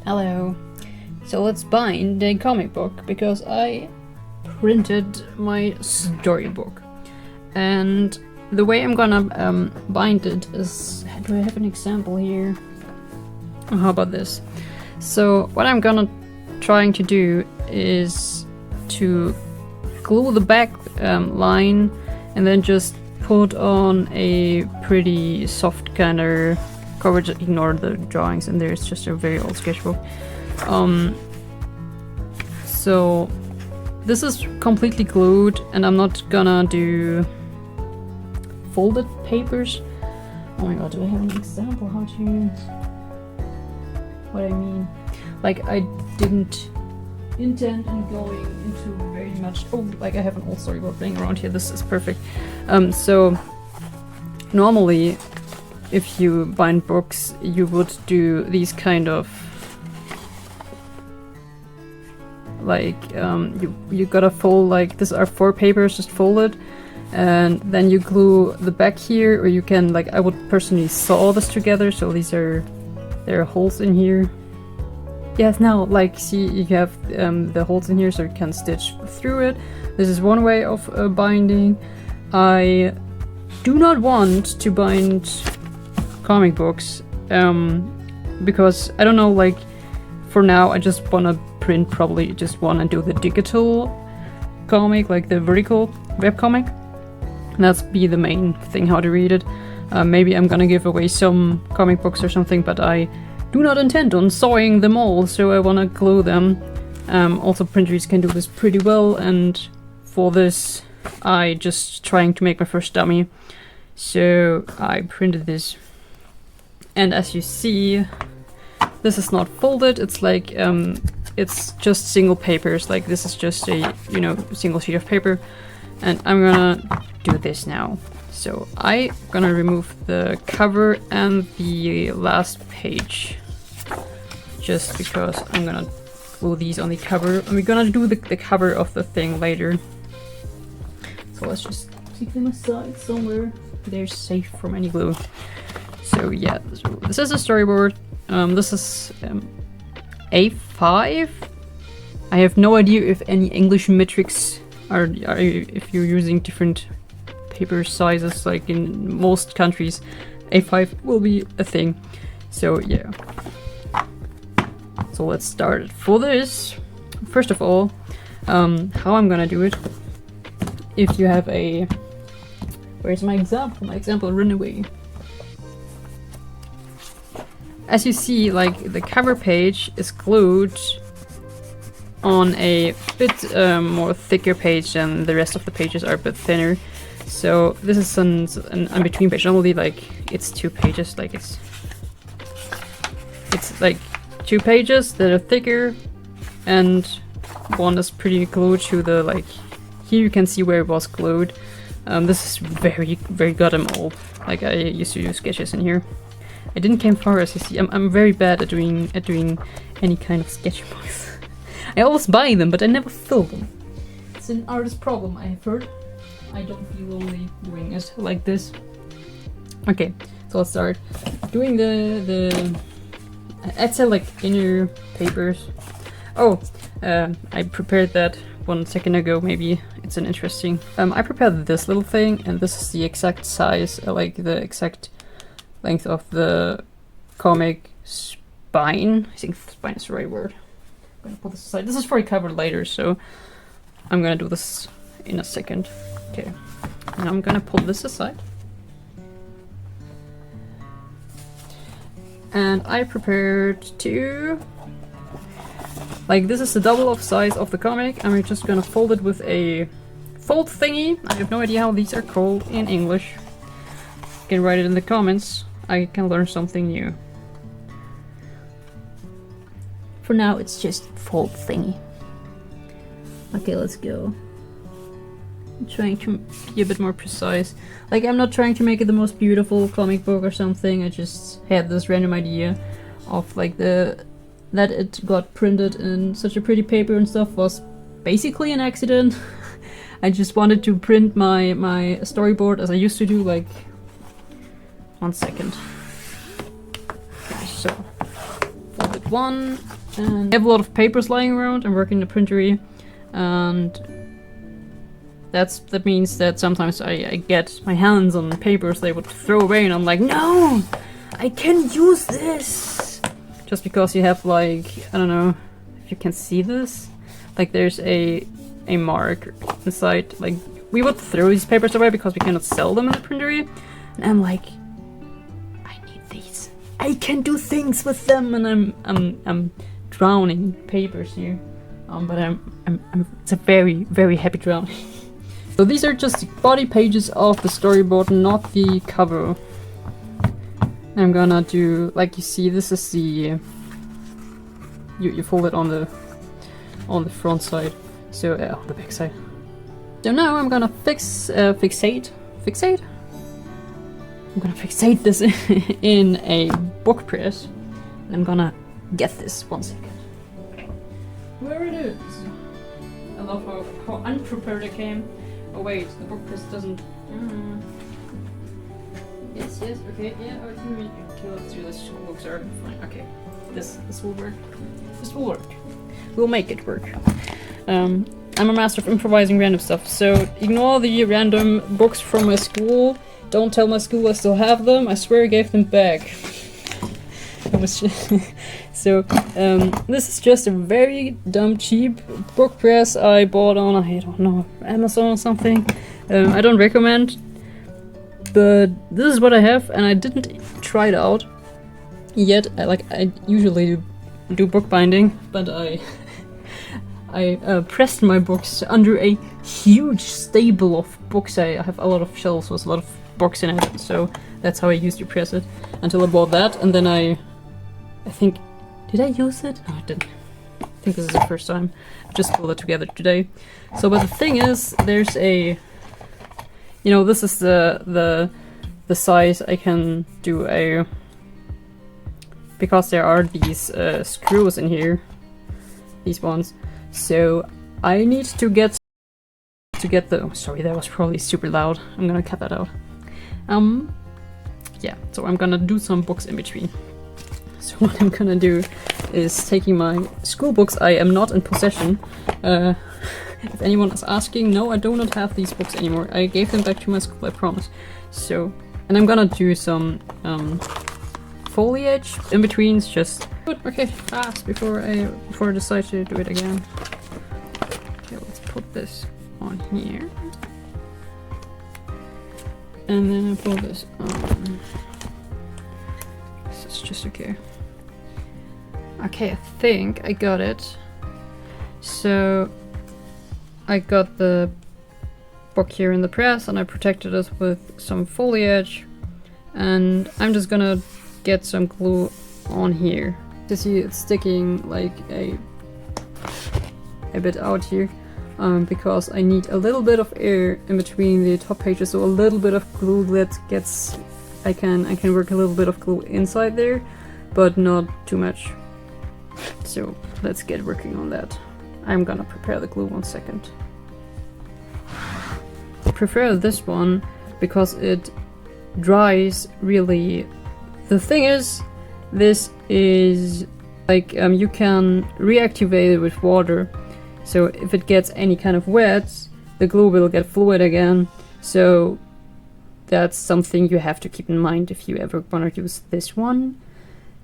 Hello. So let's bind a comic book because I printed my storybook. And the way I'm gonna bind it is... Do I have an example here? Oh, how about this? So what I'm gonna trying to do is to glue the back line and then just put on a pretty soft kind of cover. Just ignore the drawings in there, it's just a very old sketchbook. So this is completely glued and I'm not gonna do folded papers. Oh my god, do I have an example how to... what I mean? Like, I didn't intend on going into very much... Oh, like I have an old storyboard laying around here, this is perfect. So normally if you bind books you would do these kind of like you gotta fold, like these are 4 papers just folded, and then you glue the back here, or you can, like, I would personally saw this together, so these are, there are holes in here. Yes, now, like, see, you have the holes in here so you can stitch through it. This is one way of binding. I do not want to bind comic books because I don't know, like, for now I just wanna print probably just one and do the digital comic, like the vertical webcomic. And that's be the main thing how to read it. Maybe I'm gonna give away some comic books or something, but I do not intend on sewing them all, so I wanna glue them. Also printers can do this pretty well, and for this I just trying to make my first dummy. So I printed this. And as you see, this is not folded, it's like, it's just single papers, like this is just a, you know, single sheet of paper. And I'm gonna do this now. So I'm gonna remove the cover and the last page, just because I'm gonna glue these on the cover. And we're gonna do the cover of the thing later. So let's just keep them aside somewhere. They're safe from any glue. So yeah, so this is a storyboard. This is A5. I have no idea if any English metrics are if you're using different paper sizes. Like in most countries, A5 will be a thing. So yeah. So let's start. For this, first of all, how I'm gonna do it. If you have a... Where's my example? My example ran away. As you see, like, the cover page is glued on a bit more thicker page, and the rest of the pages are a bit thinner. So this is an in-between page. Normally, like, it's 2 pages, like it's like 2 pages that are thicker, and one is pretty glued to the, like, here you can see where it was glued. This is very, very goddamn old. Like, I used to do sketches in here. I didn't came far, as you see. I'm very bad at doing any kind of sketchbooks. I always buy them, but I never fill them. It's an artist problem, I have heard. I don't feel lonely doing it like this. Okay, so let's start doing the I'd say like inner papers. Oh, I prepared that 1 second ago. Maybe it's an interesting. I prepared this little thing, and this is the exact size, like the exact length of the comic spine. I think spine is the right word. I'm gonna put this aside. This is for a cover later, so I'm gonna do this in a second. Okay, and I'm gonna pull this aside. And I prepared 2. Like, this is the double of size of the comic, and we're just gonna fold it with a fold thingy. I have no idea how these are called in English. You can write it in the comments. I can learn something new. For now, it's just fold thingy. Okay, let's go. I'm trying to be a bit more precise. Like, I'm not trying to make it the most beautiful comic book or something. I just had this random idea of, like, that it got printed in such a pretty paper and stuff was basically an accident. I just wanted to print my storyboard as I used to do, like... 1 second. Okay, so fold it one, and I have a lot of papers lying around. I'm working in the printery, and that means that sometimes I get my hands on papers they would throw away, and I'm like, no, I can use this. Just because you have like, I don't know if you can see this, like there's a mark inside. Like we would throw these papers away because we cannot sell them in the printery, and I'm like, I need these. I can do things with them, and I'm drowning papers here. But it's a very, very happy drowning. So these are just the body pages of the storyboard, not the cover. I'm gonna do, like you see, this is the you fold it on the front side, so on the back side. So now I'm gonna fixate. I'm gonna fixate this in a book press. And I'm gonna get this 1 second. Where it is? I love how unprepared I came. Oh wait, the book press doesn't. Yes, okay, yeah. Okay, let's do this. Books are fine. Okay, this will work. This will work. We'll make it work. I'm a master of improvising random stuff, so ignore the random books from my school. Don't tell my school I still have them. I swear I gave them back. So, this is just a very dumb, cheap book press I bought on, I don't know, Amazon or something. I don't recommend, but this is what I have, and I didn't try it out yet. I usually do bookbinding, but I pressed my books under a huge stable of books. I have a lot of shelves with a lot of books in it, so that's how I used to press it until I bought that, and then I think, did I use it? No, I didn't. I think this is the first time. I just pulled it together today. So, but the thing is, there's a, this is the size I can do a, because there are these screws in here, these ones. So I need to get the. Oh, sorry, that was probably super loud. I'm gonna cut that out. Yeah. So I'm gonna do some books in between. So what I'm gonna do is taking my school books. I am not in possession. If anyone is asking, no, I do not have these books anymore. I gave them back to my school, I promise. So, and I'm gonna do some foliage in betweens, just okay, fast before I decide to do it again. Okay, let's put this on here, and then I put this on. This is just okay. Okay, I think I got it. So I got the book here in the press, and I protected it with some foliage, and I'm just gonna get some glue on here. You see it's sticking like a bit out here, because I need a little bit of air in between the top pages, so a little bit of glue that gets, I can work a little bit of glue inside there, but not too much. So let's get working on that. I'm gonna prepare the glue 1 second. I prefer this one because it dries really. The thing is, this is like, you can reactivate it with water. So if it gets any kind of wet, the glue will get fluid again. So that's something you have to keep in mind if you ever want to use this one.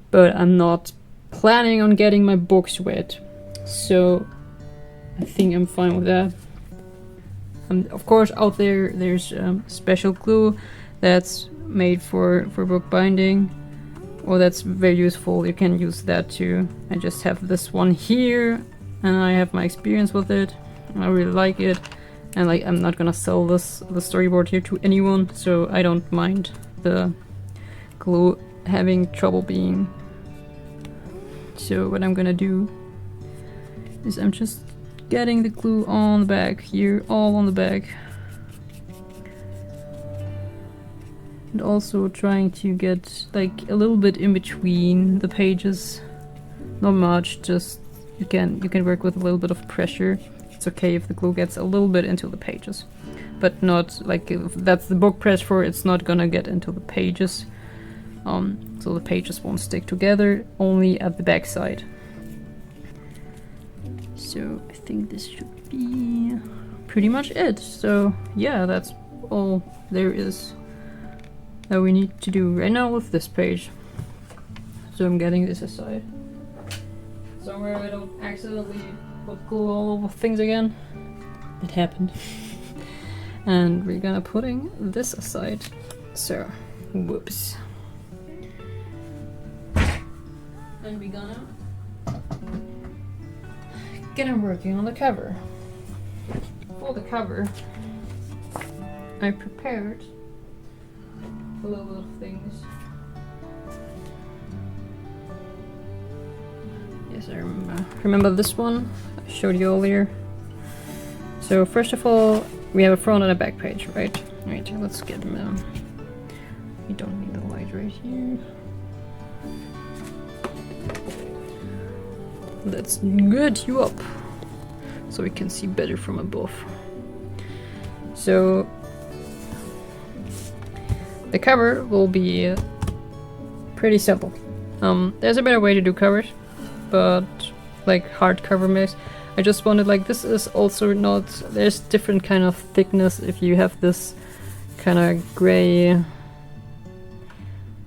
But I'm not planning on getting my books wet, so I think I'm fine with that. Of course, out there's special glue that's made for book binding, or that's very useful. You can use that too. I just have this one here, and I have my experience with it. I really like it, and like I'm not gonna sell the storyboard here to anyone, so I don't mind the glue having trouble being. So what I'm gonna do is I'm just getting the glue on the back here, all on the back. And also trying to get like a little bit in between the pages. Not much, just you can work with a little bit of pressure. It's okay if the glue gets a little bit into the pages, but not like, if that's the book press for, it's not gonna get into the pages. so the pages won't stick together, only at the back side. So I think this should be pretty much it. So yeah, that's all there is that we need to do right now with this page. So I'm getting this aside. Somewhere I don't accidentally put glue all over things again. It happened. And we're gonna putting this aside. So, whoops. And we're gonna get on working on the cover. For the cover, I prepared a little bit of things. Yes, I remember this one I showed you earlier. So first of all, we have a front and a back page, right? Right, let's get them. We don't need the light right here. Let's get you up so we can see better from above. So the cover will be pretty simple. There's a better way to do covers, but like hardcover mix. I just wanted, like, this is also not, there's different kind of thickness if you have this kind of gray,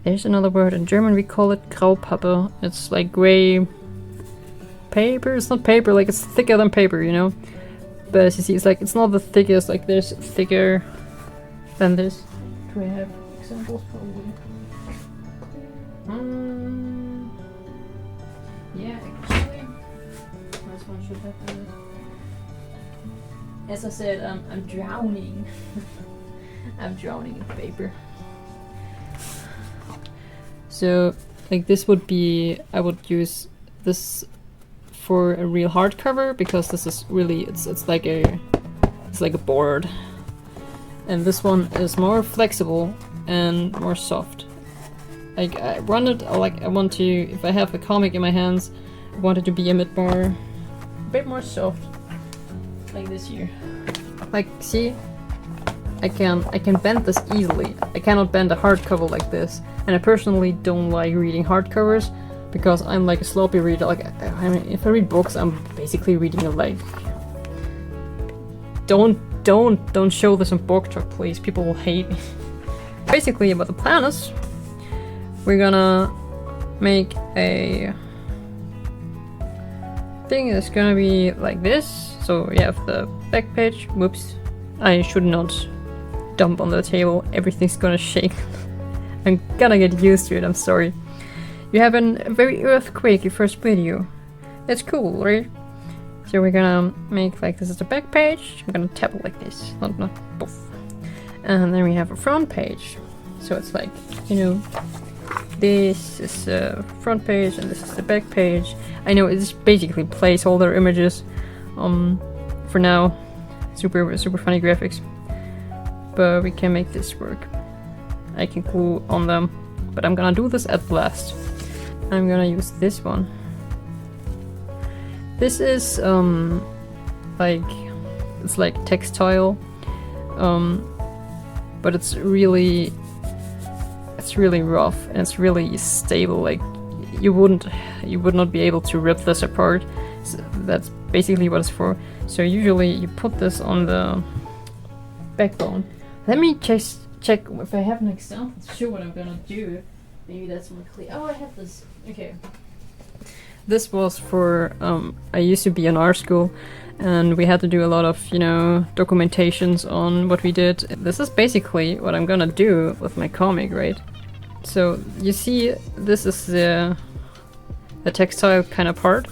there's another word, in German we call it Graupappe. It's like gray paper, it's not paper, like it's thicker than paper, you know? But as you see, it's like, it's not the thickest, like there's thicker than this. Do I have examples? Probably. Yeah, actually, this one should have that. As I said, I'm drowning. I'm drowning in paper. So, like this would be, I would use this for a real hardcover because this is really, it's like a board, and this one is more flexible and more soft. Like I want to, if I have a comic in my hands, I want it to be a bit more soft, like this here. Like, see, I can bend this easily. I cannot bend a hardcover like this, and I personally don't like reading hardcovers because I'm like a sloppy reader. Like, I mean, if I read books, I'm basically reading it like. Don't show this on Book Talk, please. People will hate me. Basically, about the plan is, we're gonna make a thing that's gonna be like this. So you have the back page. Whoops, I should not dump on the table. Everything's gonna shake. I'm gonna get used to it. I'm sorry. You have a very earthquakey first video. That's cool, right? So we're gonna make like this is the back page. I'm gonna tap it like this, not both. And then we have a front page. So it's like, you know, this is the front page and this is the back page. I know it's basically placeholder images for now. Super funny graphics. But we can make this work. I can glue on them, but I'm gonna do this at last. I'm gonna use this one. This is like, it's like textile, but it's really rough and it's really stable. Like you would not be able to rip this apart. So that's basically what it's for. So usually you put this on the backbone. Let me just check if I have an example to show what I'm gonna do. Maybe that's more clear. Oh, I have this. Okay. This was for, I used to be in art school and we had to do a lot of, you know, documentations on what we did. This is basically what I'm gonna do with my comic, right? So you see, this is the textile kind of part,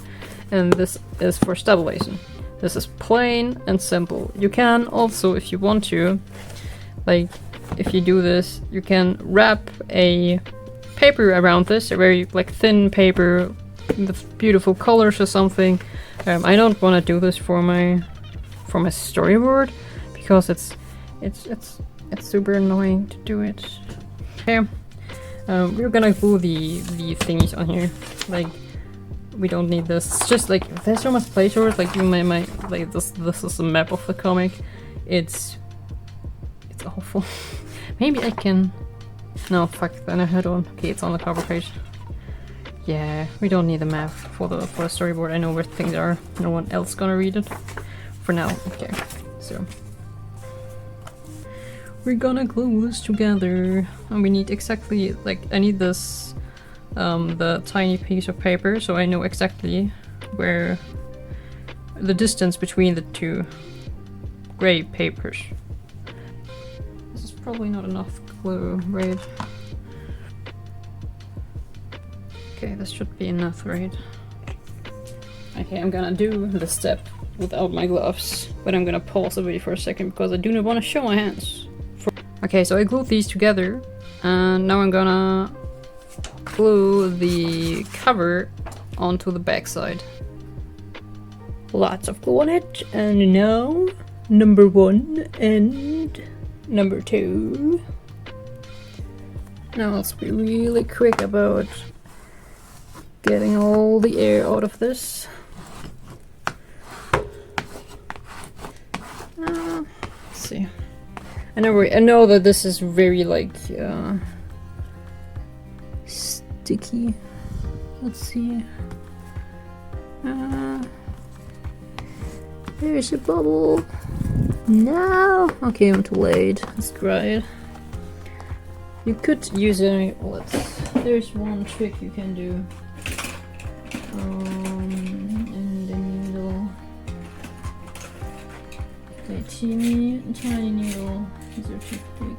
and this is for stabilization. This is plain and simple. You can also, if you want to, like, if you do this, you can wrap a paper around this, a very like thin paper with beautiful colors or something. I don't want to do this for my storyboard because it's super annoying to do it. Okay, we're gonna glue the thingies on here. Like, we don't need this. It's just like there's so much placeholders. Like you might like this is a map of the comic. It's awful. Maybe I can No, fuck, then I had one. Okay, it's on the cover page. Yeah, we don't need a map for the storyboard. I know where things are. No one else gonna read it. For now, okay. So we're gonna glue this together. And we need exactly, like, I need this, the tiny piece of paper, so I know exactly where the distance between the two gray papers. This is probably not enough glue, right? Okay, this should be enough, right? Okay, I'm gonna do the step without my gloves, but I'm gonna pause the video for a second because I do not want to show my hands. Okay, so I glued these together, and now I'm gonna glue the cover onto the back side. Lots of glue on it, and now number 1 and number 2. Now let's be really quick about getting all the air out of this. Let's see. I know that this is very like sticky. Let's see. There's a bubble. No. Okay, I'm too late. Let's try it. You could use a. There's one trick you can do. And the needle. A tiny needle. These are too big.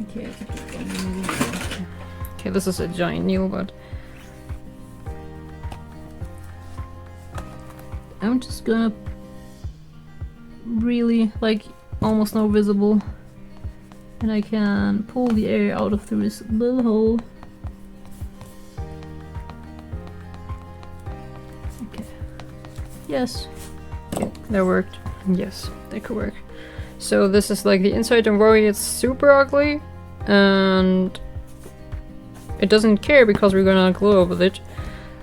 Okay, I can put one. Okay, this is a giant needle, but I'm just gonna really, like, almost no visible, and I can pull the air out of through this little hole. Okay. Yes. Okay, that worked. Yes, that could work. So this is like the inside. Don't worry, it's super ugly, and it doesn't care because we're gonna glue over it.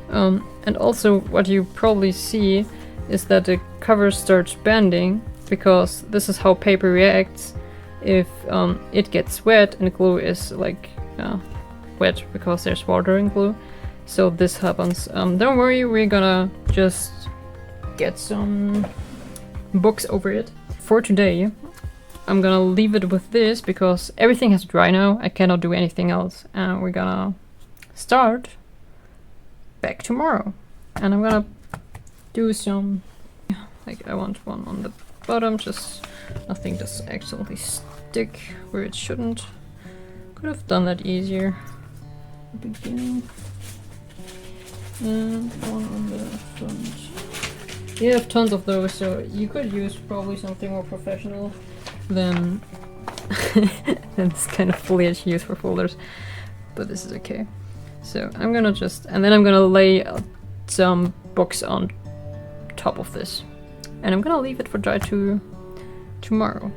And also, what you probably see is that the cover starts bending because this is how paper reacts if it gets wet and glue is like wet because there's water in glue. So this happens. Don't worry, we're gonna just get some books over it. For today, I'm gonna leave it with this because everything has to dry now. I cannot do anything else, and we're gonna start back tomorrow. And I'm gonna do some, like, I want one on the bottom, just nothing just actually stick where it shouldn't. Could have done that easier at the beginning. And one on the front. You have tons of those, so you could use probably something more professional than this kind of foliage used for folders, but this is okay. So I'm gonna just, and then I'm gonna lay some books on top of this, and I'm gonna leave it for dry to tomorrow.